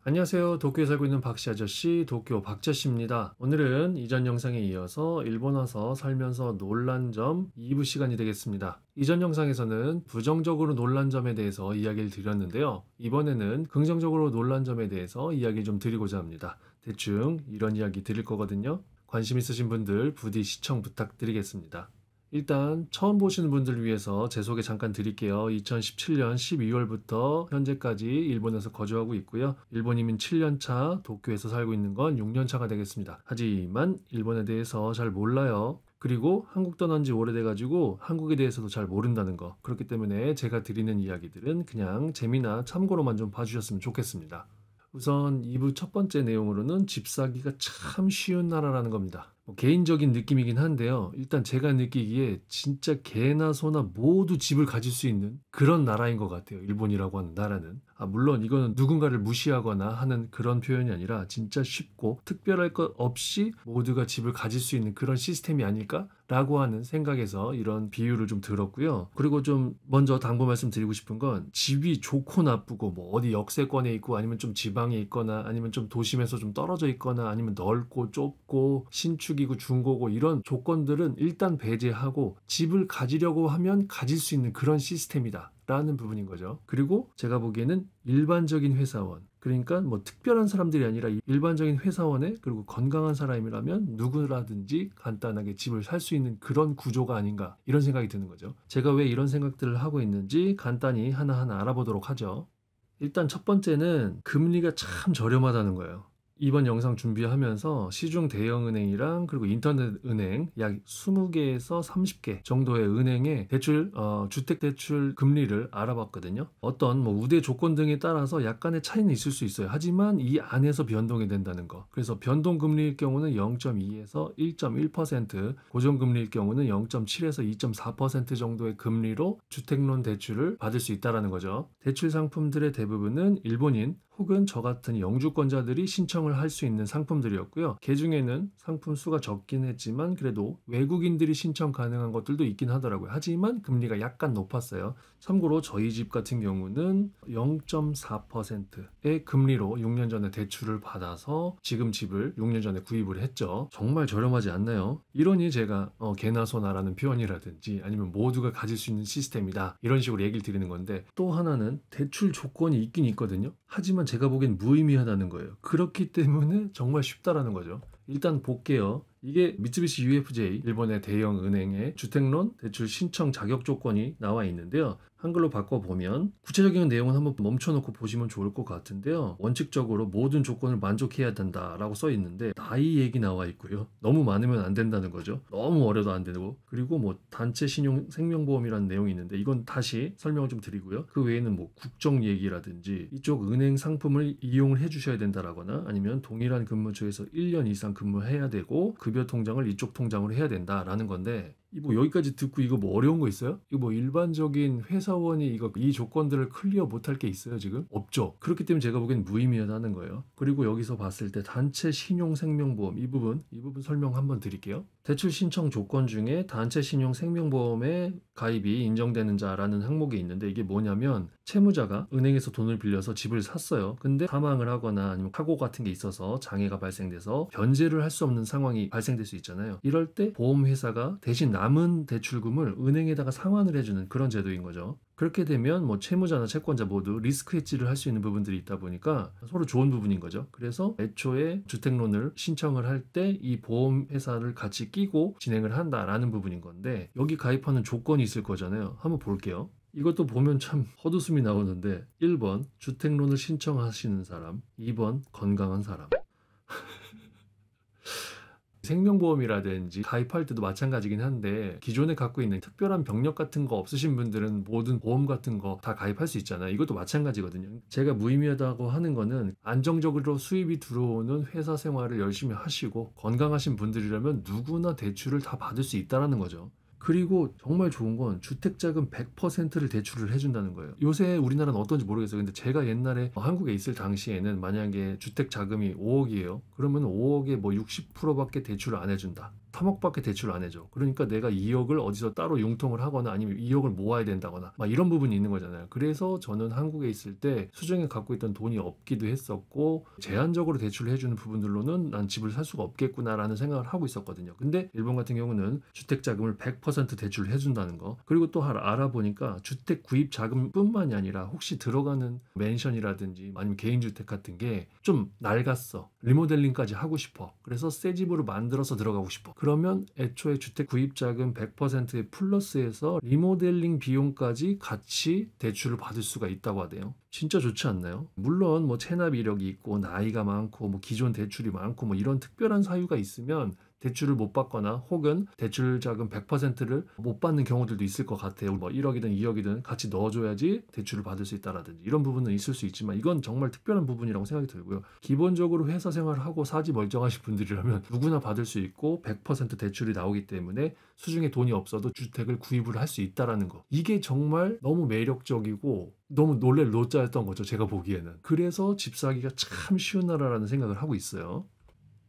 안녕하세요. 도쿄에 살고 있는 박씨 아저씨, 도쿄 박자씨입니다. 오늘은 이전 영상에 이어서 일본 와서 살면서 놀란 점 2부 시간이 되겠습니다. 이전 영상에서는 부정적으로 놀란 점에 대해서 이야기를 드렸는데요. 이번에는 긍정적으로 놀란 점에 대해서 이야기를 좀 드리고자 합니다. 대충 이런 이야기 드릴 거거든요. 관심 있으신 분들 부디 시청 부탁드리겠습니다. 일단 처음 보시는 분들을 위해서 제 소개 잠깐 드릴게요. 2017년 12월부터 현재까지 일본에서 거주하고 있고요. 일본 이민 7년차, 도쿄에서 살고 있는 건 6년차가 되겠습니다. 하지만 일본에 대해서 잘 몰라요. 그리고 한국 떠난 지 오래돼가지고 한국에 대해서도 잘 모른다는 거. 그렇기 때문에 제가 드리는 이야기들은 그냥 재미나 참고로만 좀 봐주셨으면 좋겠습니다. 우선 2부 첫 번째 내용으로는 집 사기가 참 쉬운 나라라는 겁니다. 개인적인 느낌이긴 한데요. 일단 제가 느끼기에 진짜 개나 소나 모두 집을 가질 수 있는 그런 나라인 것 같아요. 일본이라고 하는 나라는. 물론 이거는 누군가를 무시하거나 하는 그런 표현이 아니라 진짜 쉽고 특별할 것 없이 모두가 집을 가질 수 있는 그런 시스템이 아닐까라고 하는 생각에서 이런 비유를 좀 들었고요. 그리고 좀 먼저 당부 말씀드리고 싶은 건 집이 좋고 나쁘고 뭐 어디 역세권에 있고 아니면 좀 지방에 있거나 아니면 좀 도심에서 좀 떨어져 있거나 아니면 넓고 좁고 신축이고 중고고 이런 조건들은 일단 배제하고 집을 가지려고 하면 가질 수 있는 그런 시스템이다 라는 부분인 거죠. 그리고 제가 보기에는 일반적인 회사원, 그러니까 뭐 특별한 사람들이 아니라 일반적인 회사원에 그리고 건강한 사람이라면 누구라든지 간단하게 집을 살 수 있는 그런 구조가 아닌가 이런 생각이 드는 거죠. 제가 왜 이런 생각들을 하고 있는지 간단히 하나하나 알아보도록 하죠. 일단 첫 번째는 금리가 참 저렴하다는 거예요. 이번 영상 준비하면서 시중 대형은행이랑 그리고 인터넷은행 약 20개에서 30개 정도의 은행의 대출, 주택대출 금리를 알아봤거든요. 어떤 뭐 우대 조건 등에 따라서 약간의 차이는 있을 수 있어요. 하지만 이 안에서 변동이 된다는 거. 그래서 변동금리일 경우는 0.2에서 1.1%, 고정금리일 경우는 0.7에서 2.4% 정도의 금리로 주택론 대출을 받을 수 있다는 거죠. 대출 상품들의 대부분은 일본인 혹은 저 같은 영주권자들이 신청을 할 수 있는 상품들이었고요. 개중에는 상품 수가 적긴 했지만 그래도 외국인들이 신청 가능한 것들도 있긴 하더라고요. 하지만 금리가 약간 높았어요. 참고로 저희 집 같은 경우는 0.4%의 금리로 6년 전에 대출을 받아서 지금 집을 6년 전에 구입을 했죠. 정말 저렴하지 않나요? 이러니 제가 개나 소나라는 표현이라든지 아니면 모두가 가질 수 있는 시스템이다 이런 식으로 얘기를 드리는 건데, 또 하나는 대출 조건이 있긴 있거든요. 하지만 제가 보기엔 무의미하다는 거예요. 그렇기 때문에 정말 쉽다라는 거죠. 일단 볼게요. 이게 미쓰비시 UFJ 일본의 대형 은행의 주택론 대출 신청 자격 조건이 나와 있는데요. 한글로 바꿔보면 구체적인 내용은 한번 멈춰놓고 보시면 좋을 것 같은데요. 원칙적으로 모든 조건을 만족해야 된다라고 써 있는데 나이 얘기 나와 있고요. 너무 많으면 안 된다는 거죠. 너무 어려도 안 되고, 그리고 뭐 단체 신용 생명보험이라는 내용이 있는데 이건 다시 설명을 좀 드리고요. 그 외에는 뭐 국정 얘기라든지 이쪽 은행 상품을 이용을 해주셔야 된다라거나 아니면 동일한 근무처에서 1년 이상 근무해야 되고 급여 통장을 이쪽 통장으로 해야 된다라는 건데, 뭐 여기까지 듣고 이거 뭐 어려운 거 있어요? 이거 뭐 일반적인 회사원이 이 조건들을 클리어 못할 게 있어요 지금? 없죠. 그렇기 때문에 제가 보기엔 무의미하다는 거예요. 그리고 여기서 봤을 때 단체 신용 생명보험 이 부분 설명 한번 드릴게요. 대출 신청 조건 중에 단체 신용 생명보험에 가입이 인정되는 자라는 항목이 있는데, 이게 뭐냐면 채무자가 은행에서 돈을 빌려서 집을 샀어요. 근데 사망을 하거나 아니면 사고 같은 게 있어서 장애가 발생돼서 변제를 할 수 없는 상황이 발생될 수 있잖아요. 이럴 때 보험회사가 대신 남은 대출금을 은행에다가 상환을 해주는 그런 제도인 거죠. 그렇게 되면 뭐 채무자나 채권자 모두 리스크 해지를 할 수 있는 부분들이 있다 보니까 서로 좋은 부분인 거죠. 그래서 애초에 주택론을 신청을 할 때 이 보험회사를 같이 끼고 진행을 한다라는 부분인 건데, 여기 가입하는 조건이 있을 거잖아요. 한번 볼게요. 이것도 보면 참 헛웃음이 나오는데 1번 주택론을 신청하시는 사람, 2번 건강한 사람. 생명보험이라든지 가입할 때도 마찬가지긴 한데 기존에 갖고 있는 특별한 병력 같은 거 없으신 분들은 모든 보험 같은 거 다 가입할 수 있잖아요. 이것도 마찬가지거든요. 제가 무의미하다고 하는 거는 안정적으로 수입이 들어오는 회사 생활을 열심히 하시고 건강하신 분들이라면 누구나 대출을 다 받을 수 있다는 거죠. 그리고 정말 좋은 건 주택자금 100%를 대출을 해준다는 거예요. 요새 우리나라는 어떤지 모르겠어요. 근데 제가 옛날에 한국에 있을 당시에는 만약에 주택자금이 5억이에요. 그러면 5억에 뭐 60%밖에 대출을 안 해준다. 3억밖에 대출 안 해줘. 그러니까 내가 2억을 어디서 따로 융통을 하거나 아니면 2억을 모아야 된다거나 막 이런 부분이 있는 거잖아요. 그래서 저는 한국에 있을 때 수중에 갖고 있던 돈이 없기도 했었고 제한적으로 대출을 해주는 부분들로는 난 집을 살 수가 없겠구나라는 생각을 하고 있었거든요. 근데 일본 같은 경우는 주택자금을 100% 대출을 해준다는 거. 그리고 또 알아보니까 주택 구입 자금뿐만이 아니라 혹시 들어가는 맨션이라든지 아니면 개인주택 같은 게 좀 낡았어. 리모델링까지 하고 싶어. 그래서 새 집으로 만들어서 들어가고 싶어. 그러면 애초에 주택 구입자금 100%의 플러스에서 리모델링 비용까지 같이 대출을 받을 수가 있다고 하대요. 진짜 좋지 않나요? 물론 뭐 체납 이력이 있고 나이가 많고 뭐 기존 대출이 많고 뭐 이런 특별한 사유가 있으면 대출을 못 받거나 혹은 대출 자금 100%를 못 받는 경우들도 있을 것 같아요. 뭐 1억이든 2억이든 같이 넣어줘야지 대출을 받을 수 있다라든지 이런 부분은 있을 수 있지만 이건 정말 특별한 부분이라고 생각이 들고요. 기본적으로 회사 생활을 하고 사지 멀쩡하신 분들이라면 누구나 받을 수 있고 100% 대출이 나오기 때문에 수중에 돈이 없어도 주택을 구입을 할 수 있다라는 거. 이게 정말 너무 매력적이고 너무 놀랄 노자였던 거죠. 제가 보기에는. 그래서 집 사기가 참 쉬운 나라라는 생각을 하고 있어요.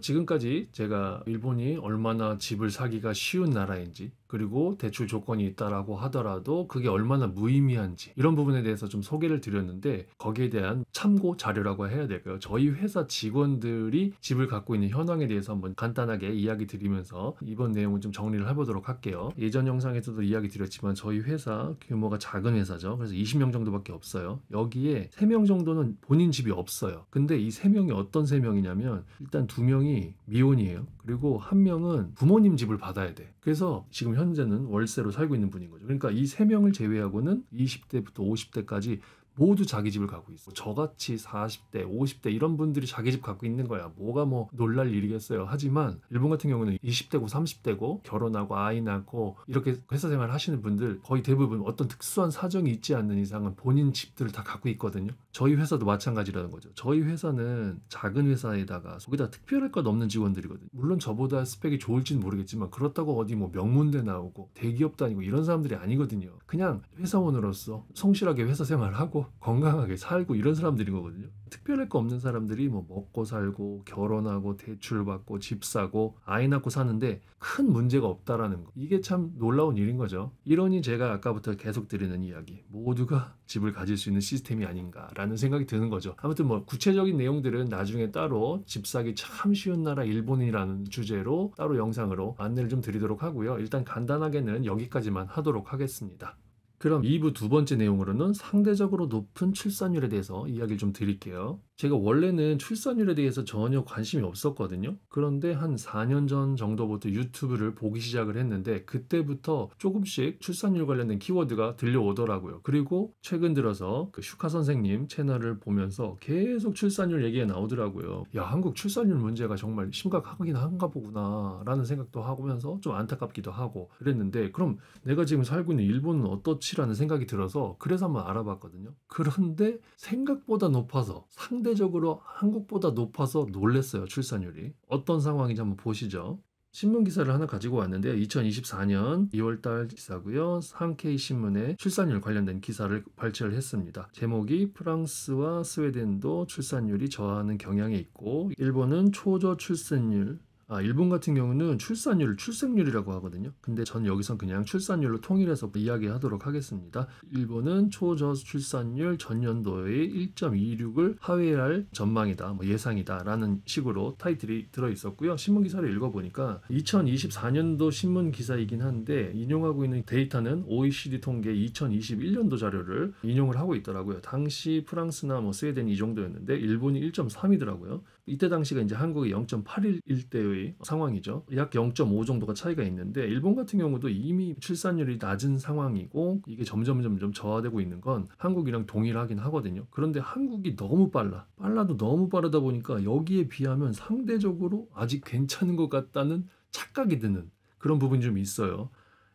지금까지 제가 일본이 얼마나 집을 사기가 쉬운 나라인지 그리고 대출 조건이 있다라고 하더라도 그게 얼마나 무의미한지 이런 부분에 대해서 좀 소개를 드렸는데 거기에 대한 참고 자료라고 해야 될까요? 저희 회사 직원들이 집을 갖고 있는 현황에 대해서 한번 간단하게 이야기 드리면서 이번 내용은 좀 정리를 해보도록 할게요. 예전 영상에서도 이야기 드렸지만 저희 회사 규모가 작은 회사죠. 그래서 20명 정도밖에 없어요. 여기에 3명 정도는 본인 집이 없어요. 근데 이 3명이 어떤 3명이냐면 일단 2명이 미혼이에요. 그리고 1명은 부모님 집을 받아야 돼. 그래서 지금 현재는 월세로 살고 있는 분인 거죠. 그러니까 이 3명을 제외하고는 20대부터 50대까지 모두 자기 집을 갖고 있어. 저같이 40대, 50대 이런 분들이 자기 집 갖고 있는 거야. 뭐가 뭐 놀랄 일이겠어요. 하지만 일본 같은 경우는 20대고 30대고 결혼하고 아이 낳고 이렇게 회사 생활 하시는 분들 거의 대부분 어떤 특수한 사정이 있지 않는 이상은 본인 집들을 다 갖고 있거든요. 저희 회사도 마찬가지라는 거죠. 저희 회사는 작은 회사에다가 거기다 특별할 것 없는 직원들이거든요. 물론 저보다 스펙이 좋을지는 모르겠지만 그렇다고 어디 뭐 명문대 나오고 대기업 다니고 이런 사람들이 아니거든요. 그냥 회사원으로서 성실하게 회사 생활하고 건강하게 살고 이런 사람들인 거거든요. 특별할 거 없는 사람들이 뭐 먹고 살고 결혼하고 대출 받고 집 사고 아이 낳고 사는데 큰 문제가 없다라는 거. 이게 참 놀라운 일인 거죠. 이러니 제가 아까부터 계속 드리는 이야기. 모두가 집을 가질 수 있는 시스템이 아닌가라는 생각이 드는 거죠. 아무튼 뭐 구체적인 내용들은 나중에 따로 집 사기 참 쉬운 나라 일본이라는 주제로 따로 영상으로 안내를 좀 드리도록 하고요. 일단 간단하게는 여기까지만 하도록 하겠습니다. 그럼 2부 두 번째 내용으로는 상대적으로 높은 출산율에 대해서 이야기를 좀 드릴게요. 제가 원래는 출산율에 대해서 전혀 관심이 없었거든요. 그런데 한 4년 전 정도부터 유튜브를 보기 시작을 했는데 그때부터 조금씩 출산율 관련된 키워드가 들려오더라고요. 그리고 최근 들어서 그 슈카 선생님 채널을 보면서 계속 출산율 얘기가 나오더라고요. 야, 한국 출산율 문제가 정말 심각하긴 한가 보구나 라는 생각도 하면서 좀 안타깝기도 하고 그랬는데 그럼 내가 지금 살고 있는 일본은 어떻지라는 생각이 들어서 그래서 한번 알아봤거든요. 그런데 생각보다 높아서 상대적으로 한국보다 높아서 놀랬어요. 출산율이. 어떤 상황인지 한번 보시죠. 신문 기사를 하나 가지고 왔는데요. 2024년 2월달 기사고요. 산케이 신문에 출산율 관련된 기사를 발췌를 했습니다. 제목이 프랑스와 스웨덴도 출산율이 저하하는 경향에 있고 일본은 초저 출산율 일본 같은 경우는 출산율을 출생률이라고 하거든요. 근데 전 여기선 그냥 출산율로 통일해서 이야기하도록 하겠습니다. 일본은 초저출산율 전년도의 1.26을 하회할 전망이다, 뭐 예상이다 라는 식으로 타이틀이 들어있었고요. 신문기사를 읽어보니까 2024년도 신문기사이긴 한데 인용하고 있는 데이터는 OECD 통계 2021년도 자료를 인용을 하고 있더라고요. 당시 프랑스나 뭐 스웨덴이 이 정도였는데 일본이 1.3이더라고요. 이때 당시가 이제 한국이 0.81대의 상황이죠. 약 0.5 정도가 차이가 있는데 일본 같은 경우도 이미 출산율이 낮은 상황이고 이게 점점 저하되고 있는 건 한국이랑 동일하긴 하거든요. 그런데 한국이 너무 빨라도 너무 빠르다 보니까 여기에 비하면 상대적으로 아직 괜찮은 것 같다는 착각이 드는 그런 부분이 좀 있어요.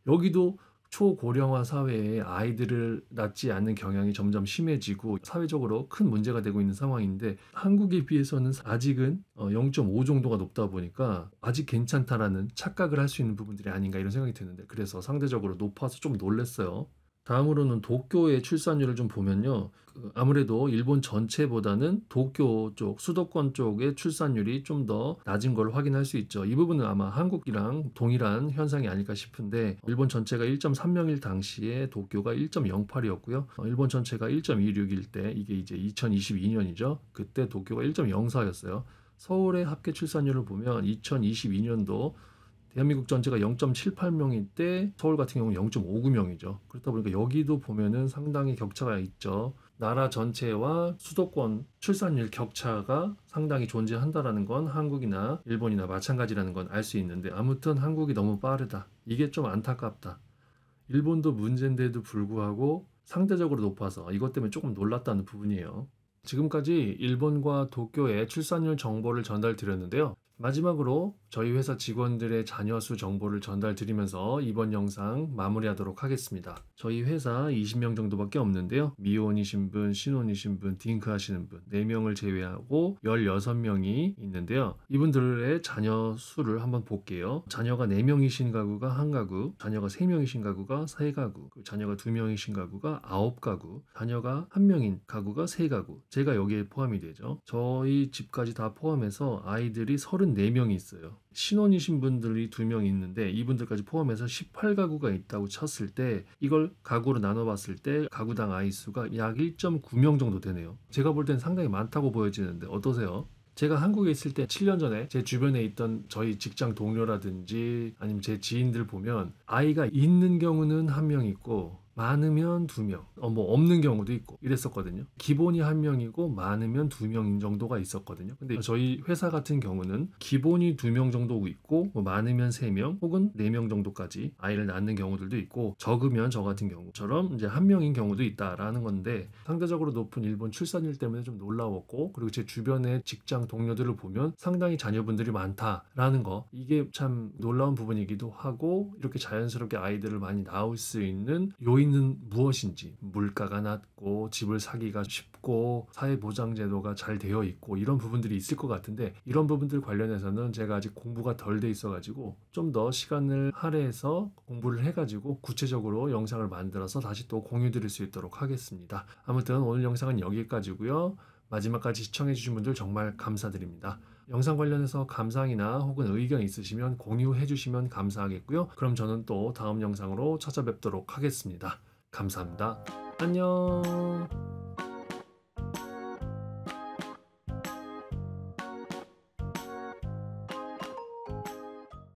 여기도 초고령화 사회에 아이들을 낳지 않는 경향이 점점 심해지고 사회적으로 큰 문제가 되고 있는 상황인데 한국에 비해서는 아직은 0.5 정도가 높다 보니까 아직 괜찮다라는 착각을 할 수 있는 부분들이 아닌가 이런 생각이 드는데 그래서 상대적으로 높아서 좀 놀랐어요. 다음으로는 도쿄의 출산율을 좀 보면요. 아무래도 일본 전체보다는 도쿄 쪽, 수도권 쪽의 출산율이 좀 더 낮은 걸 확인할 수 있죠. 이 부분은 아마 한국이랑 동일한 현상이 아닐까 싶은데, 일본 전체가 1.3명일 당시에 도쿄가 1.08이었고요. 일본 전체가 1.26일 때, 이게 이제 2022년이죠. 그때 도쿄가 1.04였어요. 서울의 합계 출산율을 보면 2022년도 대한민국 전체가 0.78명일 때 서울 같은 경우는 0.59명이죠. 그렇다 보니까 여기도 보면은 상당히 격차가 있죠. 나라 전체와 수도권 출산율 격차가 상당히 존재한다라는 건 한국이나 일본이나 마찬가지라는 건 알 수 있는데, 아무튼 한국이 너무 빠르다. 이게 좀 안타깝다. 일본도 문제인데도 불구하고 상대적으로 높아서 이것 때문에 조금 놀랐다는 부분이에요. 지금까지 일본과 도쿄의 출산율 정보를 전달드렸는데요. 마지막으로 저희 회사 직원들의 자녀 수 정보를 전달드리면서 이번 영상 마무리하도록 하겠습니다. 저희 회사 20명 정도밖에 없는데요. 미혼이신 분, 신혼이신 분, 딩크 하시는 분 4명을 제외하고 16명이 있는데요. 이분들의 자녀 수를 한번 볼게요. 자녀가 4명이신 가구가 1가구, 자녀가 3명이신 가구가 3가구, 자녀가 2명이신 가구가 9가구, 자녀가 1명인 가구가 3가구, 제가 여기에 포함이 되죠. 저희 집까지 다 포함해서 아이들이 34명이 있어요. 신혼이신 분들이 2명 있는데 이분들까지 포함해서 18가구가 있다고 쳤을 때, 이걸 가구로 나눠봤을 때 가구당 아이 수가 약 1.9명 정도 되네요. 제가 볼 땐 상당히 많다고 보여지는데 어떠세요? 제가 한국에 있을 때 7년 전에 제 주변에 있던 저희 직장 동료라든지 아니면 제 지인들 보면 아이가 있는 경우는 1명 있고 많으면 2명, 뭐 없는 경우도 있고 이랬었거든요. 기본이 1명이고 많으면 2명인 정도가 있었거든요. 근데 저희 회사 같은 경우는 기본이 2명 정도 있고 뭐 많으면 3명 혹은 4명 정도까지 아이를 낳는 경우들도 있고, 적으면 저 같은 경우처럼 이제 1명인 경우도 있다라는 건데, 상대적으로 높은 일본 출산율 때문에 좀 놀라웠고, 그리고 제 주변의 직장 동료들을 보면 상당히 자녀분들이 많다라는 거, 이게 참 놀라운 부분이기도 하고, 이렇게 자연스럽게 아이들을 많이 낳을 수 있는 요인은 무엇인지, 물가가 낮고 집을 사기가 쉽고 사회보장제도가 잘 되어 있고 이런 부분들이 있을 것 같은데, 이런 부분들 관련해서는 제가 아직 공부가 덜 돼 있어가지고 좀 더 시간을 할애해서 공부를 해가지고 구체적으로 영상을 만들어서 다시 또 공유 드릴 수 있도록 하겠습니다. 아무튼 오늘 영상은 여기까지고요. 마지막까지 시청해주신 분들 정말 감사드립니다. 영상 관련해서 감상이나 혹은 의견 있으시면 공유해 주시면 감사하겠고요. 그럼 저는 또 다음 영상으로 찾아뵙도록 하겠습니다. 감사합니다. 안녕.